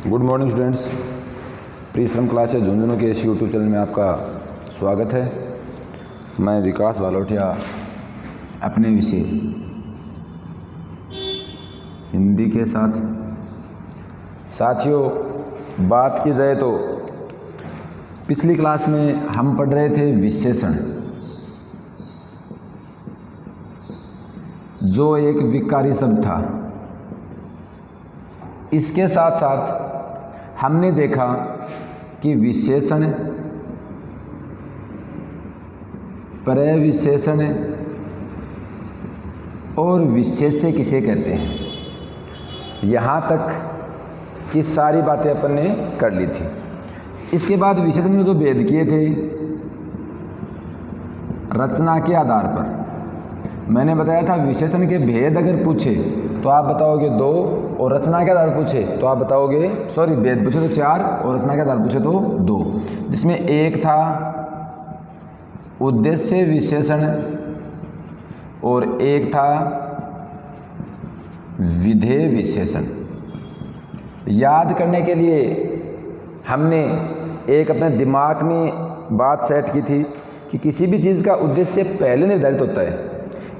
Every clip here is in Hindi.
Good morning students. परिश्रम क्लासेज झुंझुनू के इस यूट्यूब चैनल में आपका स्वागत है। मैं विकास वालोटिया अपने विषय हिंदी के साथ। साथियों, बात की जाए तो पिछली क्लास में हम पढ़ रहे थे विशेषण, जो एक विकारी शब्द था। इसके साथ साथ हमने देखा कि विशेषण प्रविशेषण और विशेष्य किसे कहते हैं। यहाँ तक की सारी बातें अपन ने कर ली थी। इसके बाद विशेषण में जो भेद किए थे रचना के आधार पर, मैंने बताया था विशेषण के भेद अगर पूछे तो आप बताओगे 2 और रचना के आधार पूछे तो आप बताओगे भेद पूछे तो 4 और रचना के आधार पूछे तो 2, जिसमें एक था उद्देश्य विशेषण और एक था विधेय विशेषण। याद करने के लिए हमने एक अपने दिमाग में बात सेट की थी कि किसी भी चीज़ का उद्देश्य पहले निर्धारित होता है,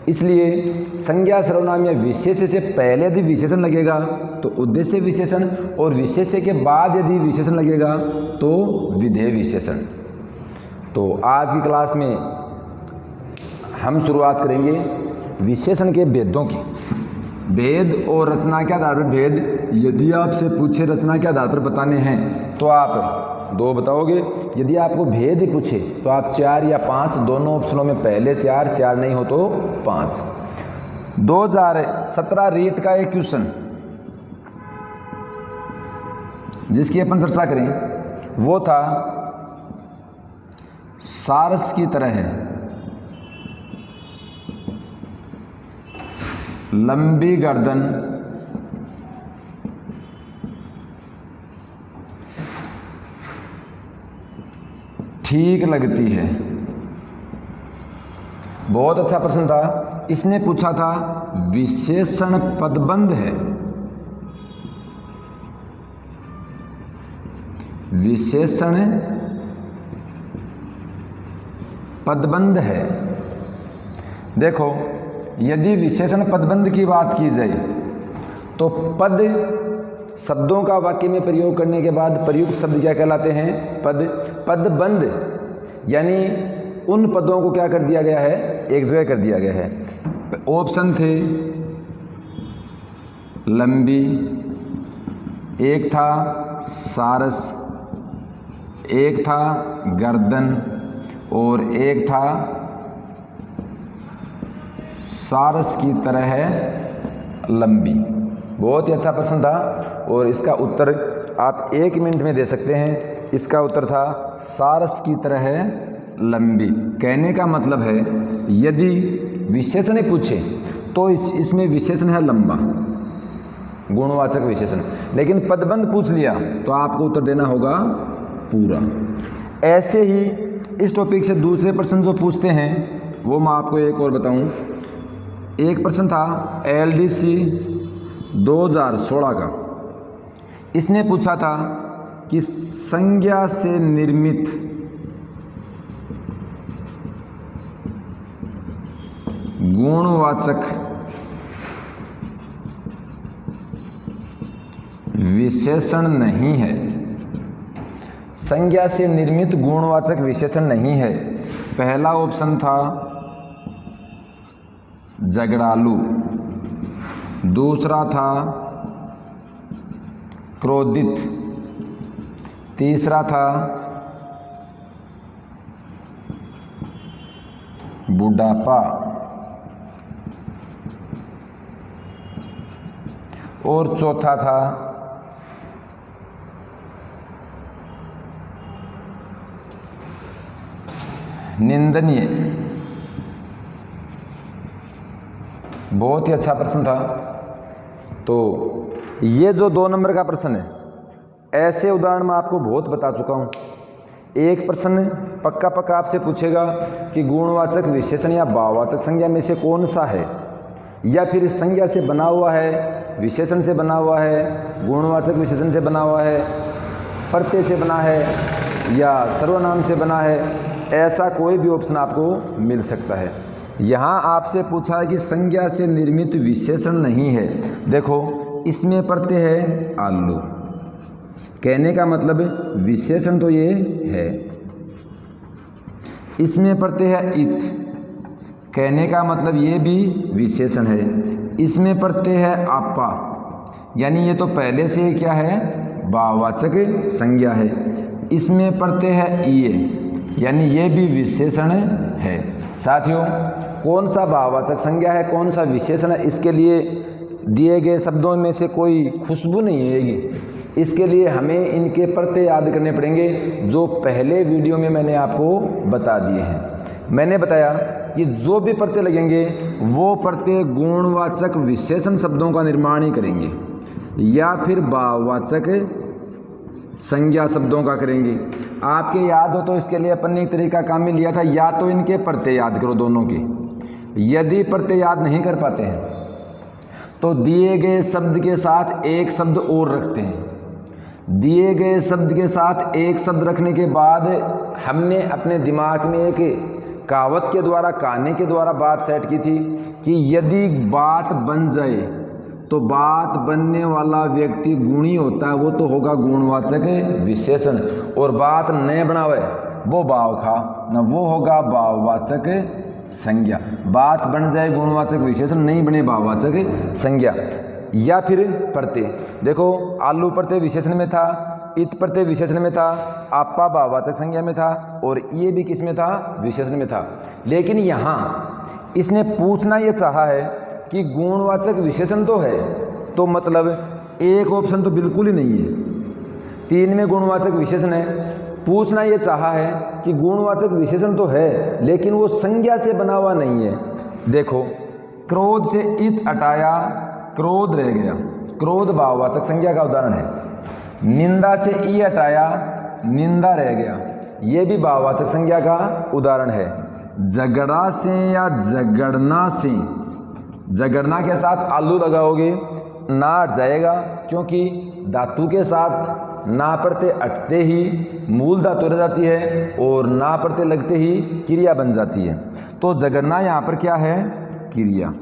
इसलिए संज्ञा सर्वनाम या विशेष्य से पहले यदि विशेषण लगेगा तो उद्देश्य विशेषण, और विशेष्य के बाद यदि विशेषण लगेगा तो विधेय विशेषण। तो आज की क्लास में हम शुरुआत करेंगे विशेषण के भेदों की। भेद और रचना के आधार पर भेद यदि आपसे पूछे रचना के आधार पर बताने हैं तो आप 2 बताओगे। यदि आपको भेद ही पूछे तो आप 4 या 5, दोनों ऑप्शनों में पहले 4 नहीं हो तो 5। 2017 रीट का एक क्वेश्चन जिसकी अपन चर्चा करें वो था सारस की तरह है लंबी गर्दन ठीक लगती है। बहुत अच्छा प्रश्न था। इसने पूछा था विशेषण पदबंध है, विशेषण पदबंध है। देखो, यदि विशेषण पदबंध की बात की जाए तो पद शब्दों का वाक्य में प्रयोग करने के बाद प्रयुक्त शब्द क्या कहलाते हैं? पद। पदबंध यानी उन पदों को क्या कर दिया गया है? एक जगह कर दिया गया है। ऑप्शन थे लंबी, एक था सारस, एक था गर्दन और एक था सारस की तरह है लंबी। बहुत ही अच्छा प्रश्न था और इसका उत्तर आप 1 मिनट में दे सकते हैं। इसका उत्तर था सारस की तरह है लंबी। कहने का मतलब है यदि विशेषण पूछे तो इसमें विशेषण है लंबा, गुणवाचक विशेषण, लेकिन पदबंध पूछ लिया तो आपको उत्तर देना होगा पूरा। ऐसे ही इस टॉपिक से दूसरे प्रश्न जो पूछते हैं वो मैं आपको एक और बताऊं। एक प्रश्न था LDC 2016 का। इसने पूछा था कि संज्ञा से निर्मित गुणवाचक विशेषण नहीं है। संज्ञा से निर्मित गुणवाचक विशेषण नहीं है। पहला ऑप्शन था झगड़ालू, दूसरा था क्रोधित, तीसरा था बुढ़ापा और चौथा था निंदनीय। बहुत ही अच्छा प्रश्न था। तो ये जो 2 नंबर का प्रश्न है, ऐसे उदाहरण मैं आपको बहुत बता चुका हूँ। एक प्रश्न पक्का आपसे पूछेगा कि गुणवाचक विशेषण या भाववाचक संज्ञा में से कौन सा है, या फिर संज्ञा से बना हुआ है विशेषण से बना हुआ है, गुणवाचक विशेषण से बना हुआ है, प्रत्यय से बना है या सर्वनाम से बना है, ऐसा कोई भी ऑप्शन आपको मिल सकता है। यहाँ आपसे पूछा है कि संज्ञा से निर्मित विशेषण नहीं है। देखो इसमें प्रत्यय है आलू, कहने का मतलब विशेषण तो ये है। इसमें प्रत्यय है इत, कहने का मतलब ये भी विशेषण है। इसमें प्रत्यय है आपा, यानी ये तो पहले से क्या है, भाववाचक संज्ञा है। इसमें प्रत्यय है इये, यानी ये भी विशेषण है। साथियों, कौन सा भाववाचक संज्ञा है, कौन सा विशेषण है, इसके लिए दिए गए शब्दों में से कोई खुशबू नहीं आएगी। इसके लिए हमें इनके प्रत्यय याद करने पड़ेंगे, जो पहले वीडियो में मैंने आपको बता दिए हैं। मैंने बताया कि जो भी प्रत्यय लगेंगे वो प्रत्यय गुणवाचक विशेषण शब्दों का निर्माण ही करेंगे या फिर भाववाचक संज्ञा शब्दों का करेंगे। आपके याद हो तो इसके लिए अपन ने एक तरीका काम में लिया था, या तो इनके प्रत्यय याद करो दोनों के। यदि प्रत्यय याद नहीं कर पाते हैं तो दिए गए शब्द के साथ एक शब्द और रखते हैं। दिए गए शब्द के साथ एक शब्द रखने के बाद हमने अपने दिमाग में एक कहावत के द्वारा, कहानी के द्वारा बात सेट की थी कि यदि बात बन जाए तो बात बनने वाला व्यक्ति गुणी होता है, वो तो होगा गुणवाचक विशेषण, और बात न बनावे वो भाव खा न, वो होगा भाववाचक संज्ञा। बात बन जाए गुणवाचक विशेषण, नहीं बने भाववाचक संज्ञा। या फिर प्रत्यय, देखो आलू प्रत्यय विशेषण में था, इत प्रत्यय विशेषण में था, आपा भाववाचक संज्ञा में था, और ये भी किस में था, विशेषण में था। लेकिन यहाँ इसने पूछना ये चाहा है कि गुणवाचक विशेषण तो है, तो मतलब एक ऑप्शन तो बिल्कुल ही नहीं है, 3 में गुणवाचक विशेषण है। पूछना ये चाहा है कि गुणवाचक विशेषण तो है लेकिन वो संज्ञा से बना हुआ नहीं है। देखो क्रोध से इत हटाया, क्रोध रह गया, क्रोध भाववाचक संज्ञा का उदाहरण है। निंदा से ई हटाया, निंदा रह गया, ये भी भाववाचक संज्ञा का उदाहरण है। झगड़ा से या झगड़ना से, झगड़ना के साथ आलू लगाओगे ना हट जाएगा, क्योंकि धातु के साथ ना प्रत्यय हटते ही मूल धातु रह जाती है और ना प्रत्यय लगते ही क्रिया बन जाती है। तो झगड़ना यहाँ पर क्या है, क्रिया।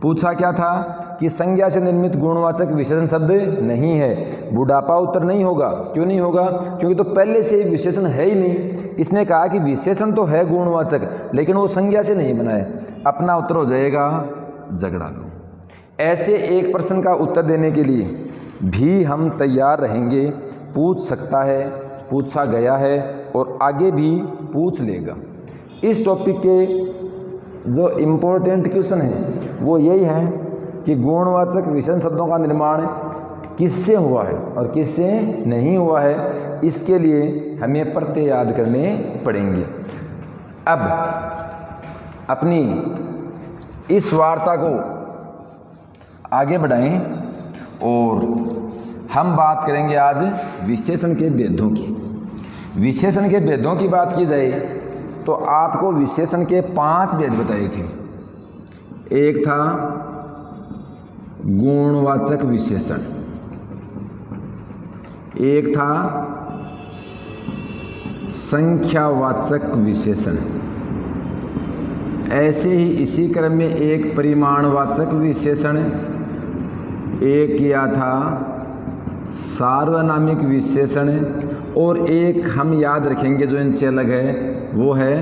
पूछा क्या था कि संज्ञा से निर्मित गुणवाचक विशेषण शब्द नहीं है। बुढ़ापा उत्तर नहीं होगा। क्यों नहीं होगा, क्योंकि तो पहले से विशेषण है ही नहीं। इसने कहा कि विशेषण तो है गुणवाचक लेकिन वो संज्ञा से नहीं बना है। अपना उत्तर हो जाएगा झगड़ा लो। ऐसे एक प्रश्न का उत्तर देने के लिए भी हम तैयार रहेंगे। पूछ सकता है, पूछा गया है और आगे भी पूछ लेगा। इस टॉपिक के जो इम्पोर्टेंट क्वेश्चन है वो यही है कि गुणवाचक विशेषण शब्दों का निर्माण किससे हुआ है और किससे नहीं हुआ है। इसके लिए हमें प्रत्यय याद करने पड़ेंगे। अब अपनी इस वार्ता को आगे बढ़ाएं और हम बात करेंगे आज विशेषण के भेदों की। विशेषण के भेदों की बात की जाए तो आपको विशेषण के 5 भेद बताए थे। एक था गुणवाचक विशेषण, एक था संख्यावाचक विशेषण, ऐसे ही इसी क्रम में एक परिमाणवाचक विशेषण, एक किया था सार्वनामिक विशेषण, और एक हम याद रखेंगे जो इनसे अलग है वो है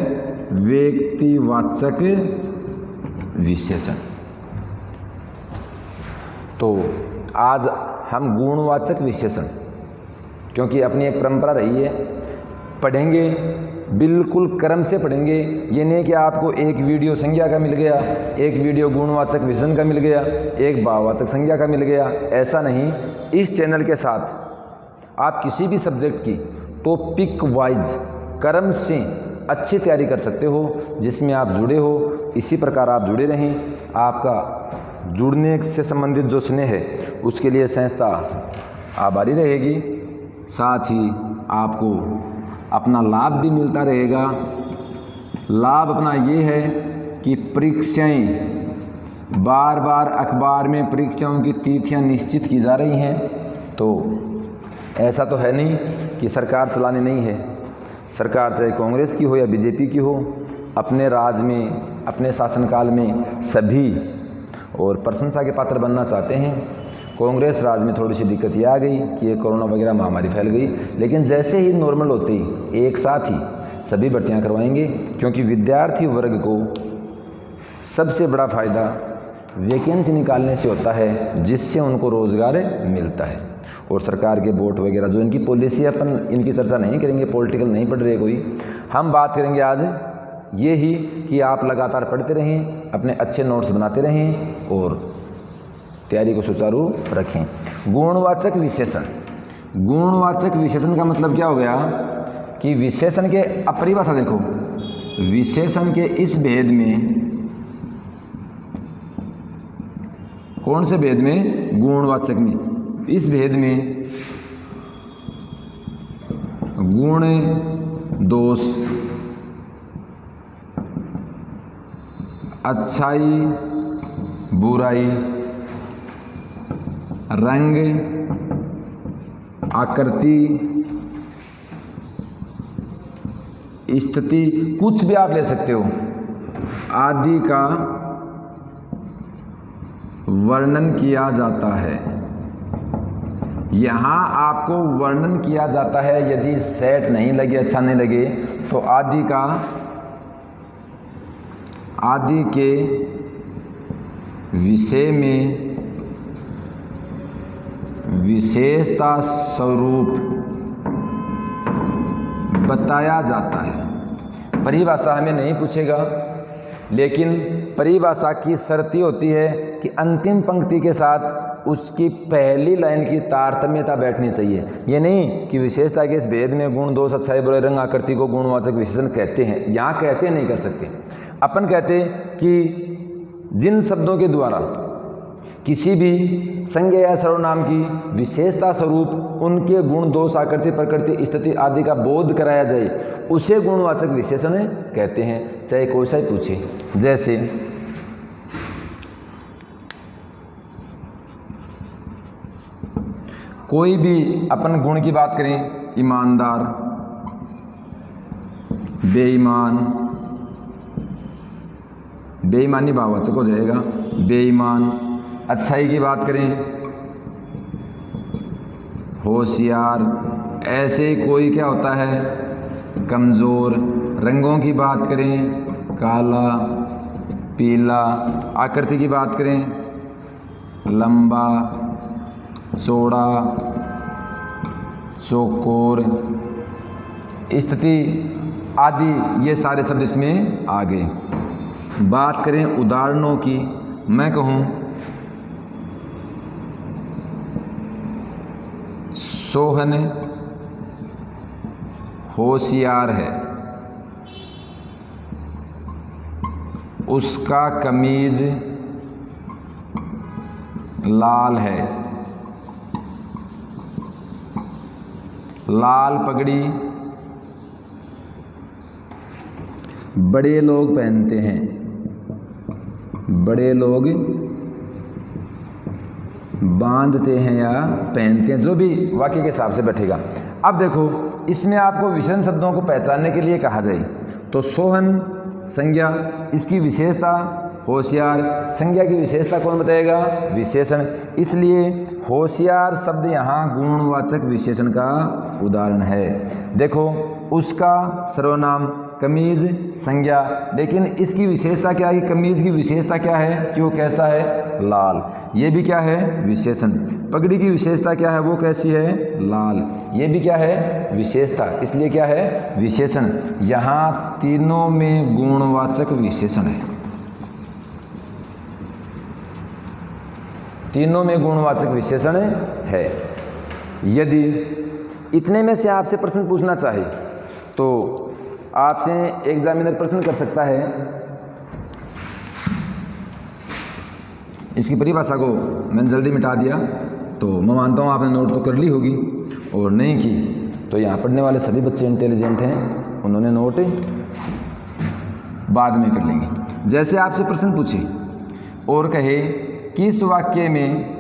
व्यक्तिवाचक विशेषण। तो आज हम गुणवाचक विशेषण, क्योंकि अपनी एक परंपरा रही है, पढ़ेंगे, बिल्कुल क्रम से पढ़ेंगे। ये नहीं कि आपको एक वीडियो संज्ञा का मिल गया, एक वीडियो गुणवाचक विशेषण का मिल गया, एक भाववाचक संज्ञा का मिल गया, ऐसा नहीं। इस चैनल के साथ आप किसी भी सब्जेक्ट की टॉपिक वाइज क्रम से अच्छी तैयारी कर सकते हो, जिसमें आप जुड़े हो। इसी प्रकार आप जुड़े रहें। आपका जुड़ने से संबंधित जो स्नेह है उसके लिए संस्था आभारी रहेगी। साथ ही आपको अपना लाभ भी मिलता रहेगा। लाभ अपना ये है कि परीक्षाएं बार बार अखबार में परीक्षाओं की तिथियां निश्चित की जा रही हैं, तो ऐसा तो है नहीं कि सरकार चलानी नहीं है। सरकार चाहे कांग्रेस की हो या बीजेपी की हो, अपने राज में, अपने शासनकाल में सभी और प्रशंसा के पात्र बनना चाहते हैं। कांग्रेस राज में थोड़ी सी दिक्कत ये आ गई कि ये कोरोना वगैरह महामारी फैल गई, लेकिन जैसे ही नॉर्मल होते ही एक साथ ही सभी भर्तियाँ करवाएंगे, क्योंकि विद्यार्थी वर्ग को सबसे बड़ा फ़ायदा वैकेंसी निकालने से होता है, जिससे उनको रोज़गार मिलता है। और सरकार के वोट वगैरह जो इनकी पॉलिसी, अपन इनकी चर्चा नहीं करेंगे, पॉलिटिकल नहीं पढ़ रहे कोई, हम बात करेंगे आज ये ही कि आप लगातार पढ़ते रहें, अपने अच्छे नोट्स बनाते रहें और तैयारी को सुचारू रखें। गुणवाचक विशेषण, गुणवाचक विशेषण का मतलब क्या हो गया कि विशेषण के अपरिभाषा देखो, विशेषण के इस भेद में, कौन से भेद में? गुणवाचक में। इस भेद में गुण दोष, अच्छाई बुराई, रंग आकृति, स्थिति, कुछ भी आप ले सकते हो, आदि का वर्णन किया जाता है। यहाँ आपको वर्णन किया जाता है, यदि सेट नहीं लगे, अच्छा नहीं लगे, तो आदि का, आदि के विषय में विशेषता स्वरूप बताया जाता है। परिभाषा हमें नहीं पूछेगा, लेकिन परिभाषा की शर्त होती है कि अंतिम पंक्ति के साथ उसकी पहली लाइन की तारतम्यता बैठनी चाहिए। ये नहीं कि विशेषता के इस भेद में गुण दोष अच्छाई बुराई रंग आकृति को गुणवाचक विशेषण कहते हैं, यहाँ कहते नहीं कर सकते। अपन कहते कि जिन शब्दों के द्वारा किसी भी संज्ञा या सर्वनाम की विशेषता स्वरूप उनके गुण दोष आकृति प्रकृति स्थिति आदि का बोध कराया जाए, उसे गुणवाचक विशेषण कहते हैं, चाहे कोई सा ही पूछे। जैसे कोई भी अपन गुण की बात करें, ईमानदार, बेईमान, बेईमानी भाववाचक हो जाएगा, बेईमान। अच्छाई की बात करें, होशियार, ऐसे कोई क्या होता है, कमज़ोर। रंगों की बात करें, काला, पीला। आकृति की बात करें, लंबा, चौड़ा, चौकोर। स्थिति आदि ये सारे शब्द इसमें आ गए। बात करें उदाहरणों की, मैं कहूँ सोहन होशियार है, उसका कमीज लाल है, लाल पगड़ी बड़े लोग पहनते हैं, बड़े लोग बांधते हैं या पहनते हैं, जो भी वाक्य के हिसाब से बैठेगा। अब देखो, इसमें आपको विशेषण शब्दों को पहचानने के लिए कहा जाए तो सोहन संज्ञा, इसकी विशेषता होशियार, संज्ञा की विशेषता कौन बताएगा? विशेषण। इसलिए होशियार शब्द यहाँ गुणवाचक विशेषण का उदाहरण है। देखो, उसका सर्वनाम, कमीज संज्ञा, लेकिन इसकी विशेषता क्या है? कमीज की विशेषता क्या है कि वो कैसा है? लाल। ये भी क्या है? विशेषण। पगड़ी की विशेषता क्या है? वो कैसी है? लाल। ये भी क्या है? विशेषता। इसलिए क्या है? विशेषण। यहाँ तीनों में गुणवाचक विशेषण है, तीनों में गुणवाचक विशेषण है। यदि इतने में से आपसे प्रश्न पूछना चाहे तो आपसे एग्जामिनर प्रश्न कर सकता है, इसकी परिभाषा को मैंने जल्दी मिटा दिया, तो मैं मानता हूँ आपने नोट तो कर ली होगी, और नहीं की तो यहाँ पढ़ने वाले सभी बच्चे इंटेलिजेंट हैं, उन्होंने नोट बाद में कर लेंगे। जैसे आपसे प्रश्न पूछे, और कहे किस वाक्य में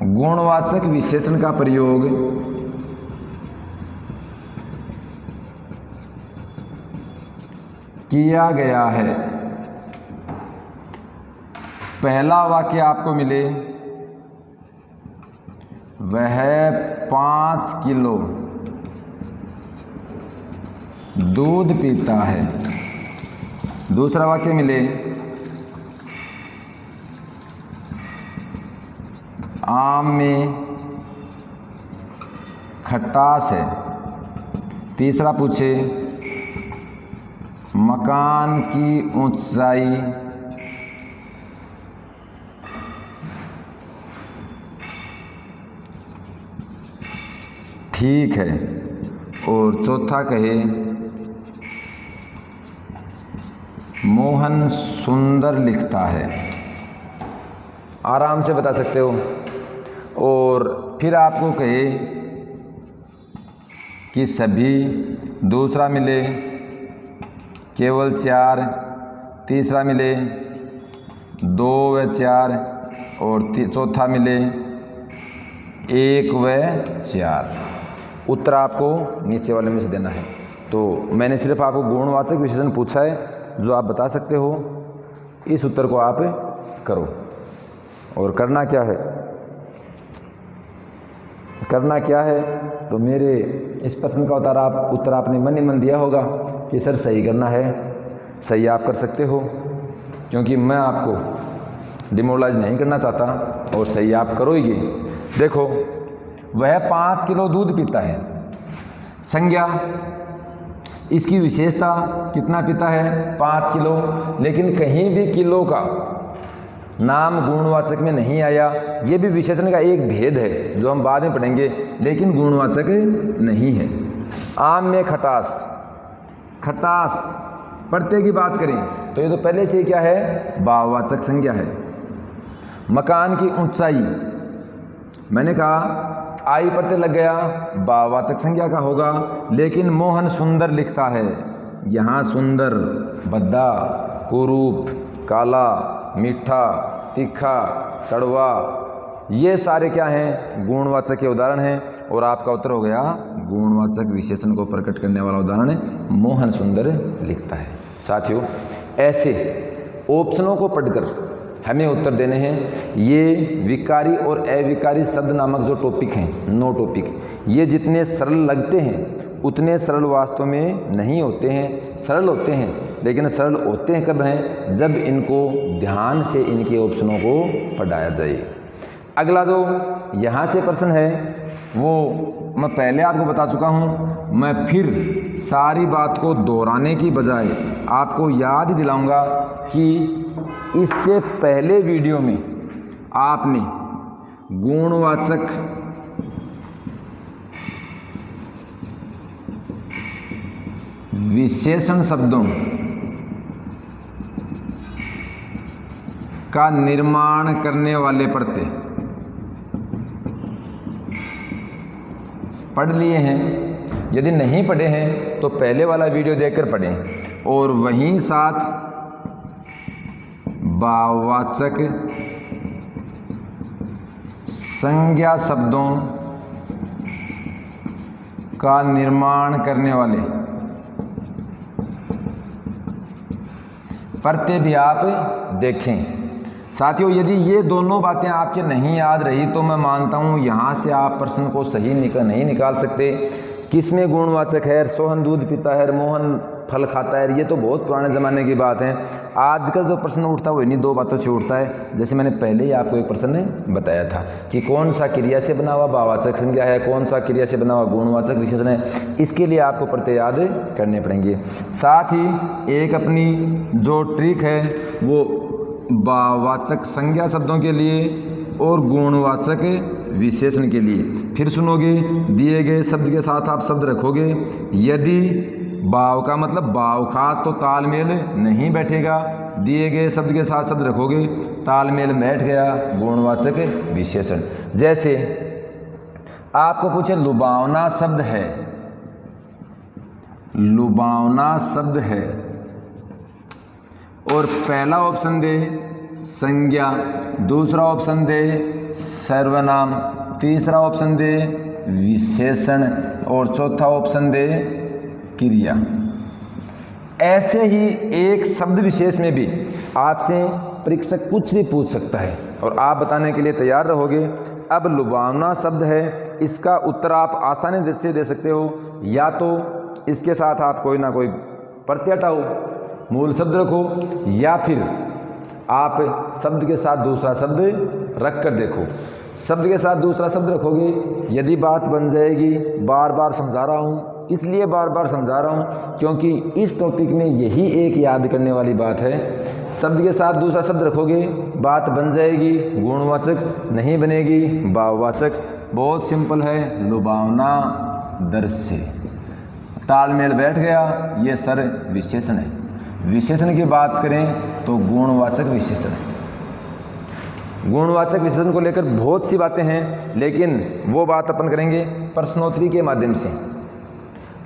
गुणवाचक विशेषण का प्रयोग किया गया है। पहला वाक्य आपको मिले, वह 5 किलो दूध पीता है। दूसरा वाक्य मिले, आम में खटास है। तीसरा पूछे, मकान की ऊंचाई ठीक है। और चौथा कहे, मोहन सुंदर लिखता है। आराम से बता सकते हो। और फिर आपको कहे कि सभी, दूसरा मिले केवल 4, तीसरा मिले 2 व 4 और चौथा मिले 1 व 4। उत्तर आपको नीचे वाले में से देना है। तो मैंने सिर्फ आपको गुणवाचक विशेषण पूछा है जो आप बता सकते हो। इस उत्तर को आप करो। और करना क्या है, करना क्या है, तो मेरे इस प्रश्न का उत्तर आपने मन ही मन दिया होगा कि सर सही करना है। सही आप कर सकते हो, क्योंकि मैं आपको डिमोरलाइज नहीं करना चाहता, और सही आप करोगे। देखो, वह 5 किलो दूध पीता है। संज्ञा, इसकी विशेषता कितना पीता है, 5 किलो। लेकिन कहीं भी किलो का नाम गुणवाचक में नहीं आया। ये भी विशेषण का एक भेद है जो हम बाद में पढ़ेंगे, लेकिन गुणवाचक नहीं है। आम में खटास, खटास प्रत्यय की बात करें तो ये तो पहले से क्या है, भाववाचक संज्ञा है। मकान की ऊंचाई, मैंने कहा आई प्रत्यय लग गया, भाववाचक संज्ञा का होगा। लेकिन मोहन सुंदर लिखता है, यहाँ सुंदर, भद्दा, कुरूप, काला, मीठा, तीखा, कड़वा, ये सारे क्या हैं, गुणवाचक के उदाहरण हैं। और आपका उत्तर हो गया गुणवाचक विशेषण को प्रकट करने वाला उदाहरण मोहन सुंदर लिखता है। साथियों, ऐसे ऑप्शनों को पढ़कर हमें उत्तर देने हैं। ये विकारी और अविकारी शब्द नामक जो टॉपिक हैं, 9 टॉपिक, ये जितने सरल लगते हैं उतने सरल वास्तव में नहीं होते हैं। सरल होते हैं, लेकिन सरल होते हैं कब हैं, जब इनको ध्यान से इनके ऑप्शनों को पढ़ाया जाए। अगला जो यहाँ से प्रश्न है वो मैं पहले आपको बता चुका हूँ। मैं फिर सारी बात को दोहराने की बजाय आपको याद दिलाऊंगा कि इससे पहले वीडियो में आपने गुणवाचक विशेषण शब्दों का निर्माण करने वाले प्रत्यय पढ़ लिए हैं। यदि नहीं पढ़े हैं तो पहले वाला वीडियो देखकर पढ़ें। और वहीं साथ भाववाचक संज्ञा शब्दों का निर्माण करने वाले प्रत्यय भी आप देखें। साथियों, यदि ये दोनों बातें आपके नहीं याद रही तो मैं मानता हूँ यहाँ से आप प्रश्न को सही नहीं निकाल सकते। किसमें गुणवाचक है, सोहन दूध पीता है, मोहन फल खाता है, ये तो बहुत पुराने ज़माने की बात है। आजकल जो प्रश्न उठता है वो इन्हीं 2 बातों से उठता है। जैसे मैंने पहले ही आपको एक प्रश्न बताया था कि कौन सा क्रिया से बना हुआ भाववाचक संज्ञा है, कौन सा क्रिया से बना हुआ गुणवाचक विशेषण है। इसके लिए आपको प्रत्यय याद करने पड़ेंगे। साथ ही एक अपनी जो ट्रिक है वो भाववाचक संज्ञा शब्दों के लिए और गुणवाचक विशेषण के लिए। फिर सुनोगे, दिए गए शब्द के साथ आप शब्द रखोगे। यदि भाव का मतलब भाव खा तो तालमेल नहीं बैठेगा, दिए गए शब्द के साथ शब्द रखोगे, तालमेल बैठ गया, गुणवाचक विशेषण। जैसे आपको पूछे लुभावना शब्द है, लुभावना शब्द है, और पहला ऑप्शन दे संज्ञा, दूसरा ऑप्शन दे सर्वनाम, तीसरा ऑप्शन दे विशेषण और चौथा ऑप्शन दे क्रिया। ऐसे ही एक शब्द विशेष में भी आपसे परीक्षक कुछ भी पूछ सकता है और आप बताने के लिए तैयार रहोगे। अब लुभावना शब्द है, इसका उत्तर आप आसानी से दे सकते हो, या तो इसके साथ आप कोई ना कोई प्रत्यय हटाओ, मूल शब्द रखो, या फिर आप शब्द के साथ दूसरा शब्द रख कर देखो। शब्द के साथ दूसरा शब्द रखोगे, यदि बात बन जाएगी। बार बार समझा रहा हूँ, इसलिए बार बार समझा रहा हूँ क्योंकि इस टॉपिक में यही एक याद करने वाली बात है। शब्द के साथ दूसरा शब्द रखोगे, बात बन जाएगी, गुणवाचक नहीं बनेगी, भाववाचक। बहुत सिंपल है, लुभावना दृश्य, तालमेल बैठ गया, ये सर विशेषण है। विशेषण की बात करें तो गुणवाचक विशेषण है। गुणवाचक विशेषण को लेकर बहुत सी बातें हैं, लेकिन वो बात अपन करेंगे प्रश्नोत्तरी के माध्यम से,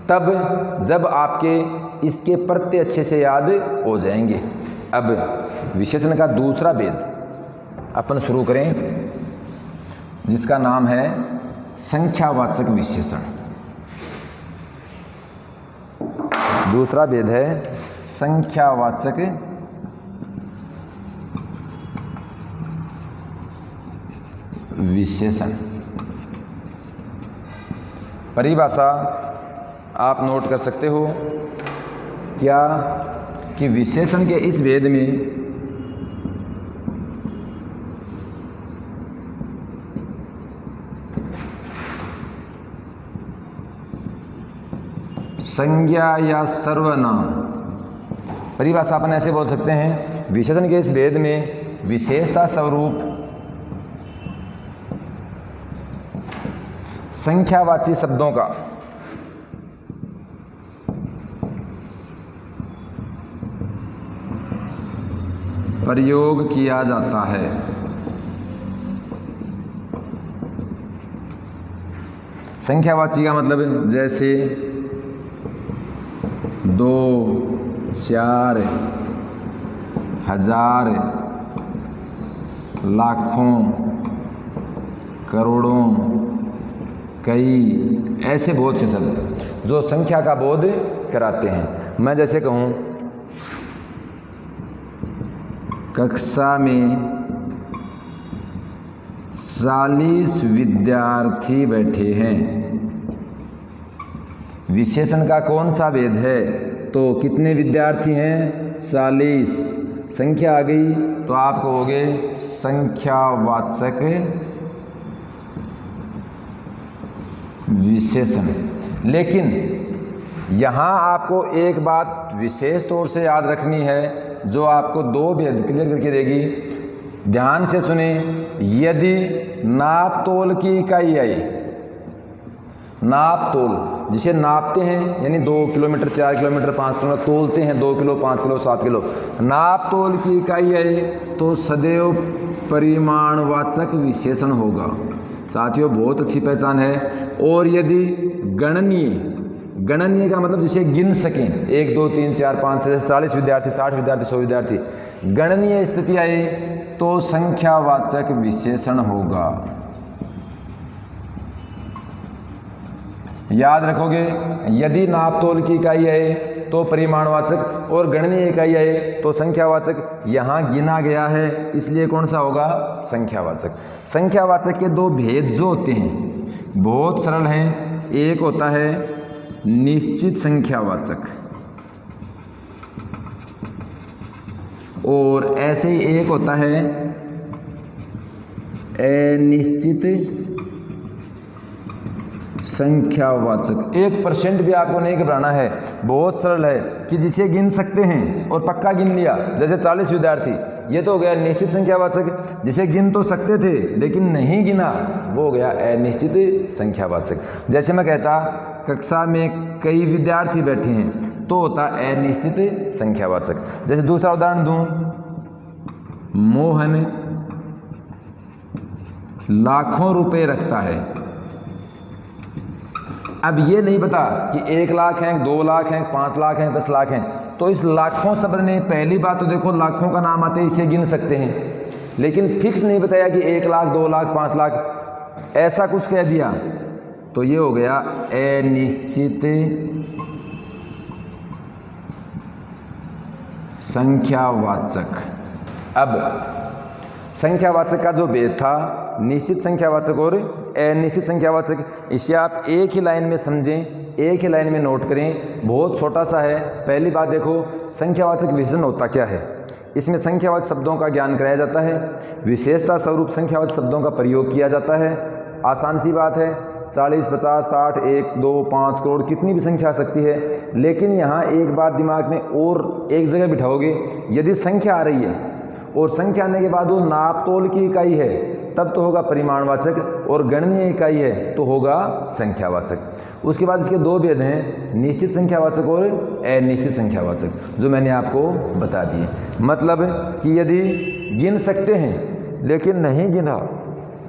तब जब आपके इसके प्रत्यय अच्छे से याद हो जाएंगे। अब विशेषण का दूसरा भेद अपन शुरू करें, जिसका नाम है संख्यावाचक विशेषण। दूसरा भेद है संख्यावाचक विशेषण। परिभाषा आप नोट कर सकते हो क्या कि विशेषण के इस भेद में संज्ञा या सर्वनाम, परिभाषा अपन ऐसे बोल सकते हैं, विशेषण के इस भेद में विशेषता स्वरूप संख्यावाची शब्दों का प्रयोग किया जाता है। संख्यावाची का मतलब जैसे 2, 4, हजार, लाखों, करोड़ों, कई, ऐसे बहुत से शब्द जो संख्या का बोध कराते हैं। मैं जैसे कहूँ कक्षा में 40 विद्यार्थी बैठे हैं, विशेषण का कौन सा भेद है? तो कितने विद्यार्थी हैं? 40, संख्या आ गई तो आप कहोगे संख्यावाचक विशेषण। लेकिन यहाँ आपको एक बात विशेष तौर से याद रखनी है, जो आपको दो भेद क्लियर करके देगी। ध्यान से सुने, यदि नाप तोल की इकाई आई, नाप तोल जिसे नापते हैं, यानी 2 किलोमीटर, 4 किलोमीटर, 5 किलोमीटर तोलते हैं, 2 किलो, 5 किलो, 7 किलो, नाप तोल की इकाई है तो सदैव परिमाणवाचक विशेषण होगा। साथियों, बहुत अच्छी पहचान है। और यदि गणनीय, गणनीय का मतलब जिसे गिन सकें, 1, 2, 3, 4, 5, 6, 40 विद्यार्थी, 60 विद्यार्थी, 100 विद्यार्थी, गणनीय स्थिति आई तो संख्यावाचक विशेषण होगा। याद रखोगे, यदि नापतोल की इकाई है तो परिमाणवाचक और गणनीय इकाई है तो संख्यावाचक। यहाँ गिना गया है इसलिए कौन सा होगा? संख्यावाचक। संख्यावाचक के दो भेद जो होते हैं बहुत सरल हैं। एक होता है निश्चित संख्यावाचक और ऐसे ही एक होता है अनिश्चित संख्यावाचक। 1% भी आपको नहीं घबराना है, बहुत सरल है कि जिसे गिन सकते हैं और पक्का गिन लिया, जैसे 40 विद्यार्थी, ये तो हो गया निश्चित संख्यावाचक। जिसे गिन तो सकते थे लेकिन नहीं गिना, वो हो गया अनिश्चित संख्यावाचक। जैसे मैं कहता कक्षा में कई विद्यार्थी बैठे हैं तो होता अनिश्चित संख्यावाचक। जैसे दूसरा उदाहरण दूं, मोहन लाखों रुपए रखता है अब ये नहीं पता कि 1 लाख हैं, 2 लाख हैं, 5 लाख हैं, 10 लाख हैं, तो इस लाखों शब्द ने पहली बात तो देखो लाखों का नाम आते इसे गिन सकते हैं, लेकिन फिक्स नहीं बताया कि 1 लाख, 2 लाख, 5 लाख, ऐसा कुछ कह दिया तो ये हो गया अनिश्चित संख्यावाचक। अब संख्यावाचक का जो भेद था निश्चित संख्यावाचक और अनिश्चित संख्यावाचक, इसे आप एक ही लाइन में समझें, एक ही लाइन में नोट करें, बहुत छोटा सा है। पहली बात देखो संख्यावाचक विशेषण होता क्या है, इसमें संख्यावाचक शब्दों का ज्ञान कराया जाता है, विशेषता स्वरूप संख्यावाचक शब्दों का प्रयोग किया जाता है। आसान सी बात है, 40, 50, 60, 1, 2, 5 करोड़ कितनी भी संख्या आ सकती है, लेकिन यहाँ एक बात दिमाग में और एक जगह बिठाओगे, यदि संख्या आ रही है और संख्या आने के बाद वो नाप तोल की इकाई है तब तो होगा परिमाणवाचक, और गणनीय इकाई है तो होगा संख्यावाचक। उसके बाद इसके दो भेद हैं, निश्चित संख्यावाचक और अनिश्चित संख्यावाचक, जो मैंने आपको बता दिए। मतलब कि यदि गिन सकते हैं लेकिन नहीं गिना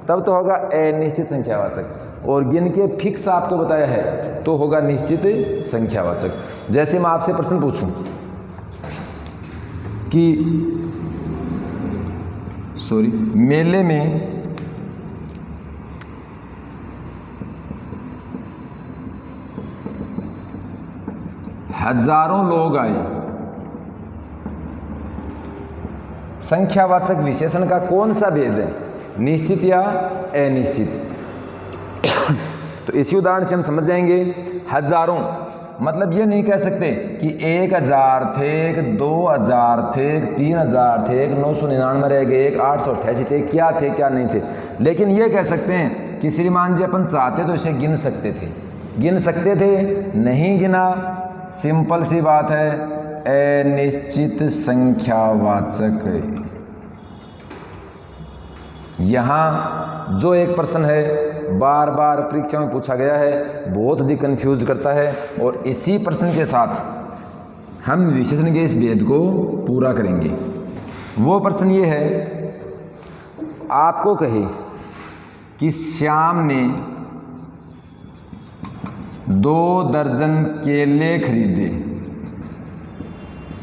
तब तो होगा अनिश्चित संख्यावाचक, और गिन के फिक्स आपको बताया है तो होगा निश्चित संख्यावाचक। जैसे मैं आपसे प्रश्न पूछूं कि मेले में हजारों लोग आए, संख्यावाचक विशेषण का कौन सा भेद है, निश्चित या अनिश्चित? तो इसी उदाहरण से हम समझ जाएंगे। हजारों मतलब ये नहीं कह सकते कि 1000 थे, 2000 थे, 3000 थे, 999 रह गए, 888 थे, क्या थे क्या नहीं थे। लेकिन ये कह सकते हैं कि श्रीमान जी अपन चाहते तो इसे गिन सकते थे, गिन सकते थे, नहीं गिना, सिंपल सी बात है, अनिश्चित संख्यावाचक। यहाँ जो एक प्रश्न है बार बार परीक्षा में पूछा गया है, बहुत अधिक कंफ्यूज करता है, और इसी प्रश्न के साथ हम विशेषण के इस भेद को पूरा करेंगे। वो प्रश्न ये है, आपको कहे कि श्याम ने 2 दर्जन केले खरीदे,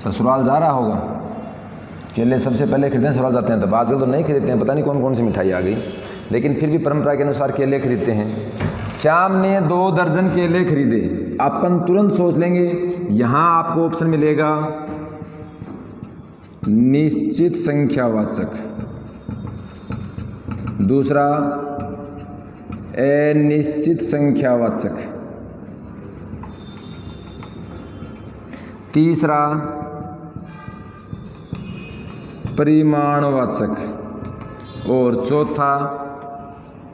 ससुराल जा रहा होगा, केले सबसे पहले खरीदने ससुराल जाते हैं, तो आजकल तो नहीं खरीदते हैं, पता नहीं कौन कौन सी मिठाई आ गई, लेकिन फिर भी परंपरा के अनुसार केले खरीदते हैं। श्याम ने 2 दर्जन केले खरीदे। अपन तुरंत सोच लेंगे, यहाँ आपको ऑप्शन मिलेगा निश्चित संख्यावाचक, दूसरा अनिश्चित संख्यावाचक, तीसरा परिमाणवाचक, और चौथा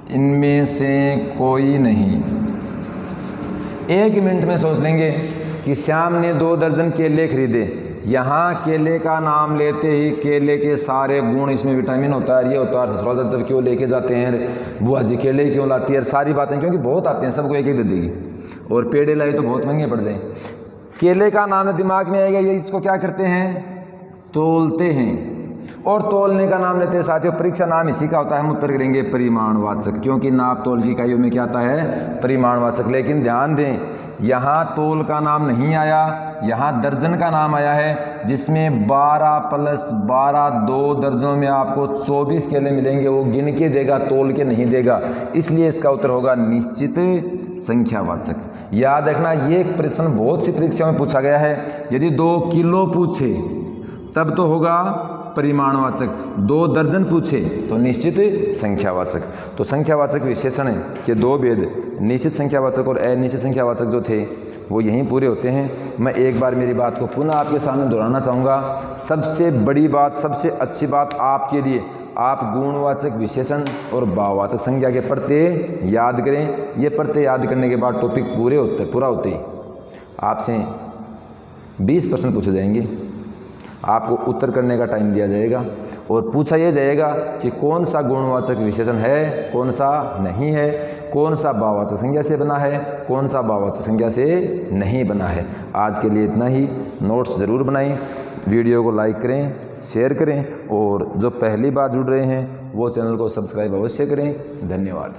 इनमें से कोई नहीं। 1 मिनट में सोच लेंगे कि श्याम ने 2 दर्जन केले खरीदे। यहाँ केले का नाम लेते ही केले के सारे गुण, इसमें विटामिन होता है, ये होता है, ससुराल जाते क्यों लेके जाते हैं, बुआ जी केले क्यों लाती है, सारी बातें, क्योंकि बहुत आते हैं, सबको एक एक दे देगी, और पेड़े लाई तो बहुत महंगे पड़ जाए। केले का नाम दिमाग में आएगा, ये इसको क्या करते हैं, तोलते हैं, और तोलने का नाम लेते हैं साथियों, परीक्षा नाम इसी का होता है, हम उत्तर करेंगे परिमाणवाचक, क्योंकि नाप तोल की इकाइयों में क्या आता है, परिमाणवाचक। लेकिन ध्यान दें, यहाँ तोल का नाम नहीं आया, यहाँ दर्जन का नाम आया है, जिसमें 12 + 12 2 दर्जनों में आपको 24 केले मिलेंगे, वो गिन के देगा, तोल के नहीं देगा, इसलिए इसका उत्तर होगा निश्चित संख्यावाचक। याद रखना, ये प्रश्न बहुत सी परीक्षाओं में पूछा गया है, यदि 2 किलो पूछे तब तो होगा परिमाणवाचक, 2 दर्जन पूछे तो निश्चित संख्यावाचक। तो संख्यावाचक विशेषण के 2 भेद, निश्चित संख्यावाचक और अनिश्चित संख्यावाचक जो थे वो यहीं पूरे होते हैं। मैं एक बार मेरी बात को पुनः आपके सामने दोहराना चाहूँगा। सबसे बड़ी बात, सबसे अच्छी बात आपके लिए, आप गुणवाचक विशेषण और भाववाचक संज्ञा के प्रत्यय याद करें। ये प्रत्यय याद करने के बाद टॉपिक पूरा होते ही आपसे 20 प्रश्न पूछे जाएंगे, आपको उत्तर करने का टाइम दिया जाएगा, और पूछा यह जाएगा कि कौन सा गुणवाचक विशेषण है, कौन सा नहीं है, कौन सा भाववाचक संज्ञा से बना है, कौन सा भाववाचक संज्ञा से नहीं बना है। आज के लिए इतना ही। नोट्स ज़रूर बनाएं, वीडियो को लाइक करें, शेयर करें, और जो पहली बार जुड़ रहे हैं वो चैनल को सब्सक्राइब अवश्य करें। धन्यवाद।